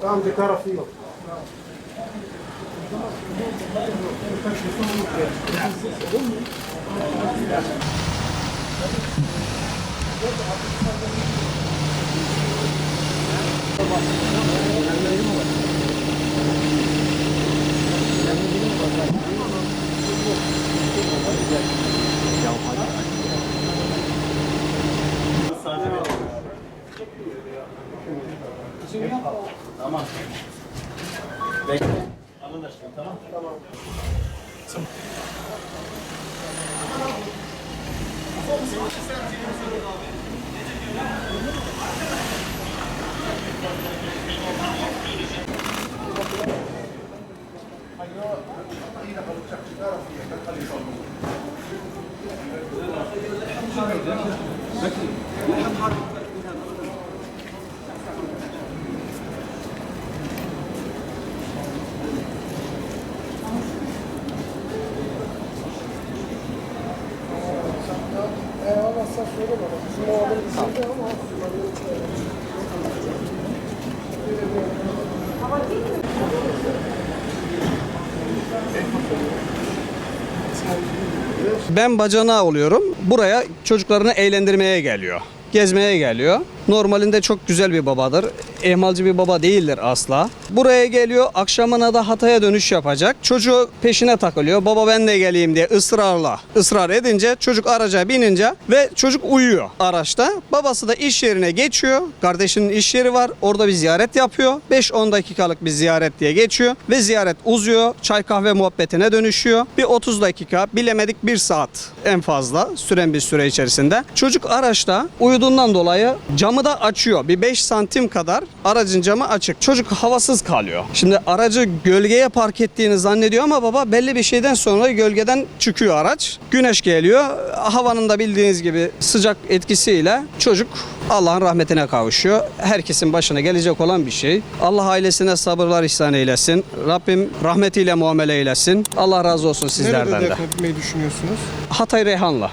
Tam bir tarafı yok. Tamam. Bekle. Anlaştık, tamam. Tamam. Olmazsa söyle bana. Bizim o adam izledi ama Ben bacanağı oluyorum. Buraya çocuklarını eğlendirmeye geliyor. Gezmeye geliyor. Normalinde çok güzel bir babadır. Ehmalci bir baba değildir asla. Buraya geliyor, akşamına da Hatay'a dönüş yapacak. Çocuğu peşine takılıyor. Baba ben de geleyim diye ısrar edince çocuk araca binince ve çocuk uyuyor araçta. Babası da iş yerine geçiyor. Kardeşinin iş yeri var. Orada bir ziyaret yapıyor. 5-10 dakikalık bir ziyaret diye geçiyor ve ziyaret uzuyor. Çay kahve muhabbetine dönüşüyor. Bir 30 dakika, bilemedik 1 saat en fazla süren bir süre içerisinde. Çocuk araçta uyuduğundan dolayı camı da açıyor. Bir 5 santim kadar aracın camı açık. Çocuk havasız kalıyor. Şimdi aracı gölgeye park ettiğini zannediyor ama baba belli bir şeyden sonra gölgeden çıkıyor araç. Güneş geliyor. Havanın da bildiğiniz gibi sıcak etkisiyle çocuk Allah'ın rahmetine kavuşuyor. Herkesin başına gelecek olan bir şey. Allah ailesine sabırlar ihsan eylesin. Rabbim rahmetiyle muamele eylesin. Allah razı olsun sizlerden de. nerede defnetmeyi düşünüyorsunuz? Hatay Reyhanlı.